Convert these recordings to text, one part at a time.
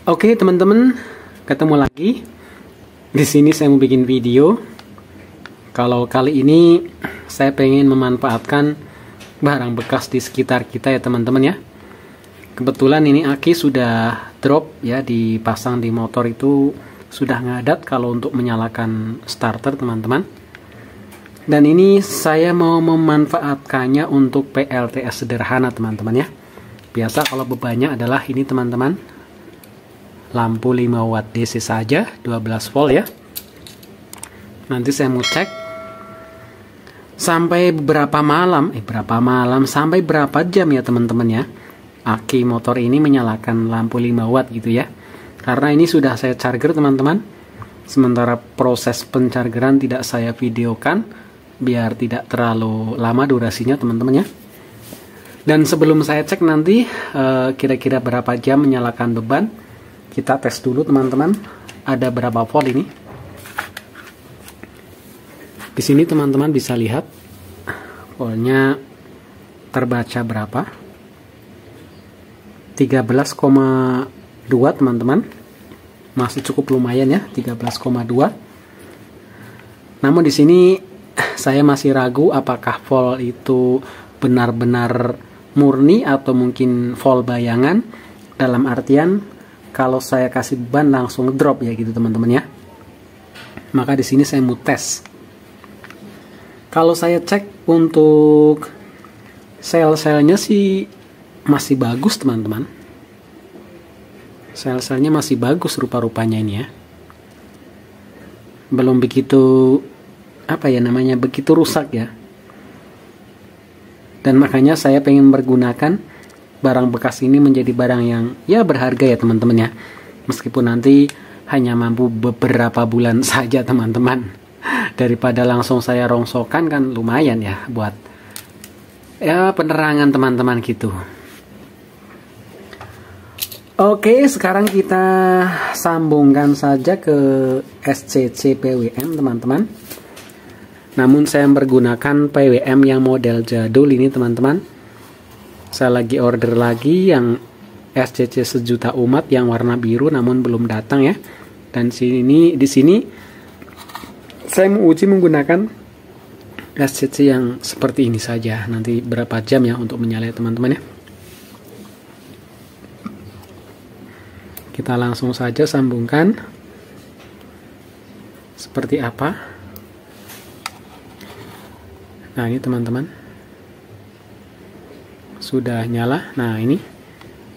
Oke teman-teman, ketemu lagi. Di sini saya mau bikin video. Kalau kali ini saya pengen memanfaatkan barang bekas di sekitar kita ya teman-teman ya. Kebetulan ini aki sudah drop ya, dipasang di motor itu sudah ngadat kalau untuk menyalakan starter teman-teman. Dan ini saya mau memanfaatkannya untuk PLTS sederhana teman-teman ya. Biasa kalau bebannya adalah ini teman-teman, lampu 5 watt DC saja, 12 volt ya. Nanti saya mau cek sampai sampai berapa jam ya teman-teman ya, aki motor ini menyalakan lampu 5 watt gitu ya. Karena ini sudah saya charger teman-teman, sementara proses penchargeran tidak saya videokan biar tidak terlalu lama durasinya teman-teman ya. Dan sebelum saya cek nanti kira-kira berapa jam menyalakan beban, kita tes dulu teman-teman, ada berapa volt ini. Di sini teman-teman bisa lihat voltnya terbaca berapa, 13,2 teman-teman. Masih cukup lumayan ya, 13,2. Namun di sini saya masih ragu apakah volt itu benar-benar murni atau mungkin volt bayangan, dalam artian kalau saya kasih beban langsung drop ya gitu teman-teman ya. Maka di sini saya mau tes. Kalau saya cek untuk sel-selnya sih masih bagus teman-teman. Sel-selnya masih bagus rupa-rupanya ini ya. Belum begitu begitu rusak ya. Dan makanya saya pengen menggunakan barang bekas ini menjadi barang yang ya berharga ya teman-teman ya. Meskipun nanti hanya mampu beberapa bulan saja teman-teman. Daripada langsung saya rongsokan kan lumayan ya buat ya penerangan teman-teman gitu. Oke, sekarang kita sambungkan saja ke SCC PWM teman-teman. Namun saya menggunakan PWM yang model jadul ini teman-teman. Saya lagi order lagi yang SCC sejuta umat yang warna biru namun belum datang ya. Dan di sini saya mau uji menggunakan SCC yang seperti ini saja. Nanti berapa jam ya untuk menyala teman-teman ya. Kita langsung saja sambungkan. Seperti apa? Nah, ini teman-teman sudah nyala. Nah, ini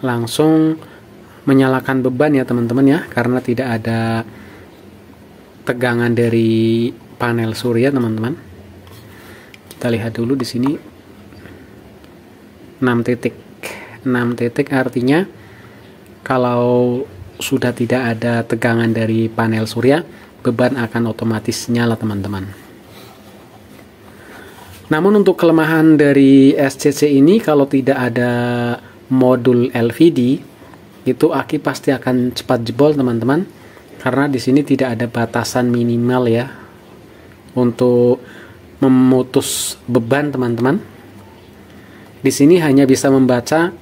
langsung menyalakan beban ya teman-teman ya, karena tidak ada tegangan dari panel surya teman-teman. Kita lihat dulu di sini 6 titik. 6 titik artinya kalau sudah tidak ada tegangan dari panel surya, beban akan otomatis nyala teman-teman. Namun untuk kelemahan dari SCC ini, kalau tidak ada modul LVD, itu aki pasti akan cepat jebol teman-teman. Karena di sini tidak ada batasan minimal ya untuk memutus beban teman-teman. Di sini hanya bisa membaca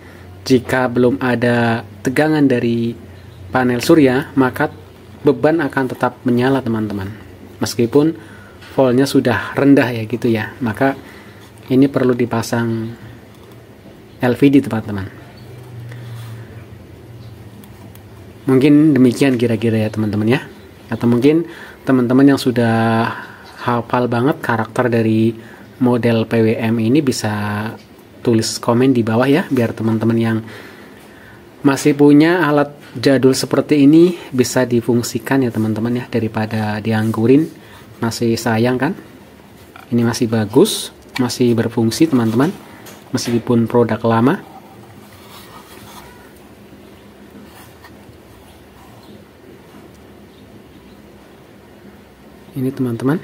jika belum ada tegangan dari panel surya, maka beban akan tetap menyala teman-teman. Meskipun voltnya sudah rendah ya gitu ya, maka ini perlu dipasang LVD teman-teman. Mungkin demikian kira-kira ya teman-teman ya. Atau mungkin teman-teman yang sudah hafal banget karakter dari model PWM ini bisa tulis komen di bawah ya, biar teman-teman yang masih punya alat jadul seperti ini bisa difungsikan ya teman-teman ya, daripada dianggurin. Masih sayang kan, ini masih bagus, masih berfungsi teman-teman, meskipun produk lama. Ini teman-teman,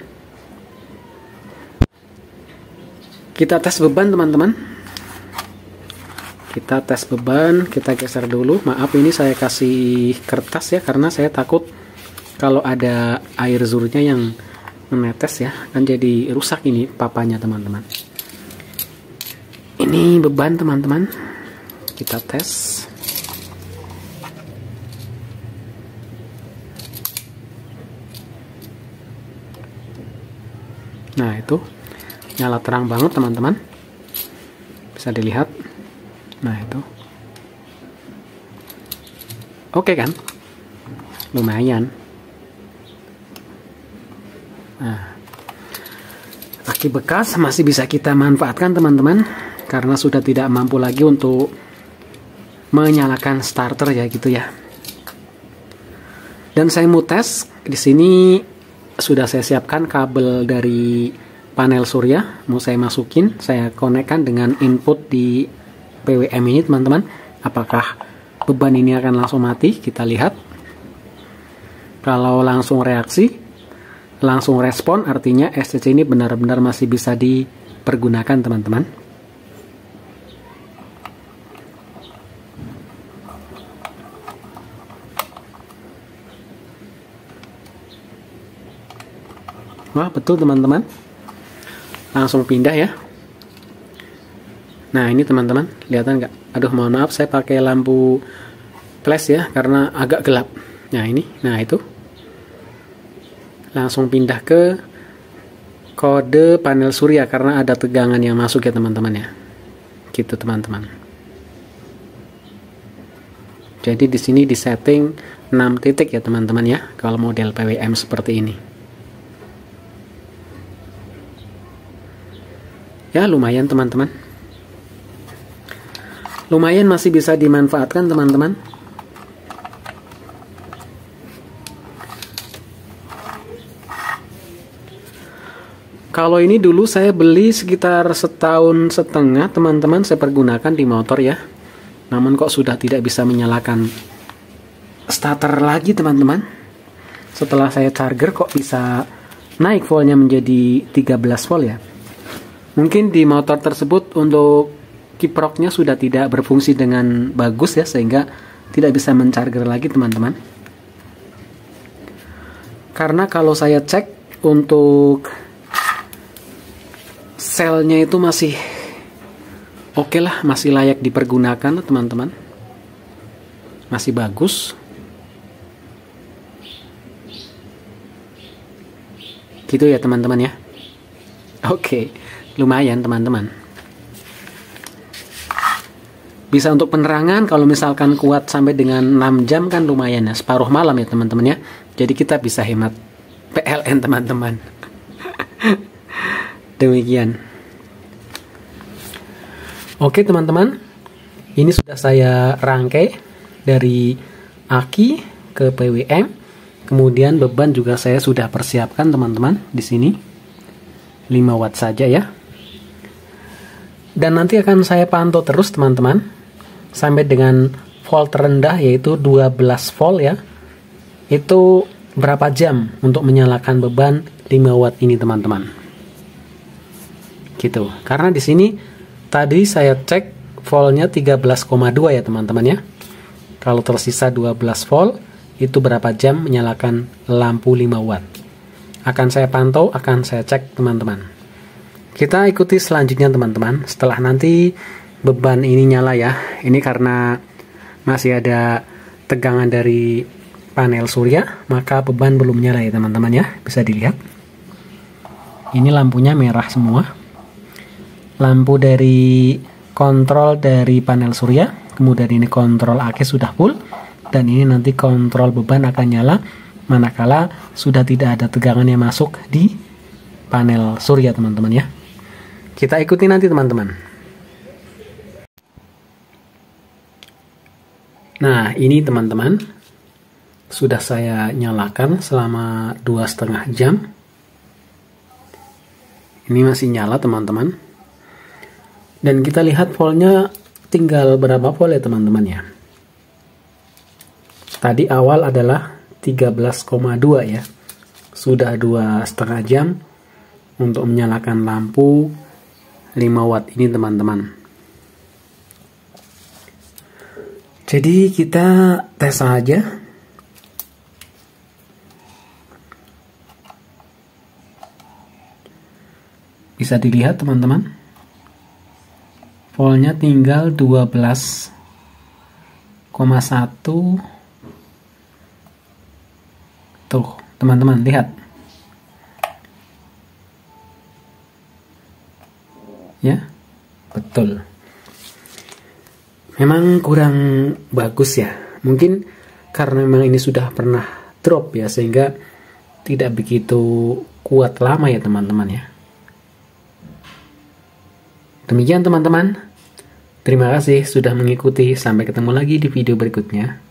kita tes beban teman-teman. Kita tes beban, kita geser dulu. Maaf ini saya kasih kertas ya, karena saya takut kalau ada air zurnya yang menetes ya, kan jadi rusak ini papanya teman-teman. Ini beban teman-teman, kita tes. Nah, itu nyala terang banget teman-teman, bisa dilihat. Nah, itu oke kan, lumayan. Nah, aki bekas masih bisa kita manfaatkan teman-teman, karena sudah tidak mampu lagi untuk menyalakan starter ya gitu ya. Dan saya mau tes di sini, sudah saya siapkan kabel dari panel surya, mau saya masukin, saya konekkan dengan input di PWM ini teman-teman. Apakah beban ini akan langsung mati? Kita lihat. Kalau langsung reaksi, langsung respon, artinya SCC ini benar-benar masih bisa dipergunakan teman-teman. Wah, betul teman-teman, langsung pindah ya. Nah, ini teman-teman, kelihatan nggak? Aduh, mohon maaf, saya pakai lampu flash ya, karena agak gelap. Nah, ini, nah itu langsung pindah ke kode panel surya karena ada tegangan yang masuk ya teman-teman ya. Gitu teman-teman. Jadi di sini disetting 6 titik ya teman-teman ya, kalau model PWM seperti ini. Ya, lumayan teman-teman. Lumayan masih bisa dimanfaatkan teman-teman. Kalau ini dulu saya beli sekitar 1,5 tahun teman-teman, saya pergunakan di motor ya. Namun kok sudah tidak bisa menyalakan starter lagi teman-teman. Setelah saya charger kok bisa naik voltnya menjadi 13 volt ya. Mungkin di motor tersebut untuk kiproknya sudah tidak berfungsi dengan bagus ya, sehingga tidak bisa mencharger lagi teman-teman. Karena kalau saya cek untuk selnya itu masih oke lah, masih layak dipergunakan teman-teman, masih bagus gitu ya teman-teman ya. Oke, lumayan teman-teman. Bisa untuk penerangan, kalau misalkan kuat sampai dengan 6 jam kan lumayan ya, separuh malam ya teman-teman ya. Jadi kita bisa hemat PLN teman-teman. Demikian. Oke teman-teman, ini sudah saya rangkai dari aki ke PWM. Kemudian beban juga saya sudah persiapkan teman-teman di sini. 5 watt saja ya. Dan nanti akan saya pantau terus teman-teman sampai dengan volt terendah, yaitu 12 volt ya. Itu berapa jam untuk menyalakan beban 5 watt ini teman-teman. Gitu. Karena di sini tadi saya cek voltnya 13,2 ya teman-teman ya. Kalau tersisa 12 volt, itu berapa jam menyalakan lampu 5 watt. Akan saya pantau, akan saya cek teman-teman. Kita ikuti selanjutnya teman-teman. Setelah nanti beban ini nyala ya. Ini karena masih ada tegangan dari panel surya, maka beban belum nyala ya teman-teman ya. Bisa dilihat. Ini lampunya merah semua. Lampu dari kontrol dari panel surya, kemudian ini kontrol aki sudah full, dan ini nanti kontrol beban akan nyala manakala sudah tidak ada tegangan yang masuk di panel surya teman-teman ya. Kita ikuti nanti teman-teman. Nah, ini teman-teman, sudah saya nyalakan selama 2,5 jam. Ini masih nyala teman-teman. Dan kita lihat voltnya tinggal berapa volt ya teman-teman ya. Tadi awal adalah 13,2 ya. Sudah 2,5 jam untuk menyalakan lampu 5 watt ini teman-teman. Jadi kita tes saja. Bisa dilihat teman-teman, voltnya tinggal 12,1. Tuh teman-teman lihat, Ya, betul. Memang kurang bagus ya. Mungkin karena memang ini sudah pernah drop ya, sehingga tidak begitu kuat lama ya teman-teman ya. Demikian teman-teman. Terima kasih sudah mengikuti. Sampai ketemu lagi di video berikutnya.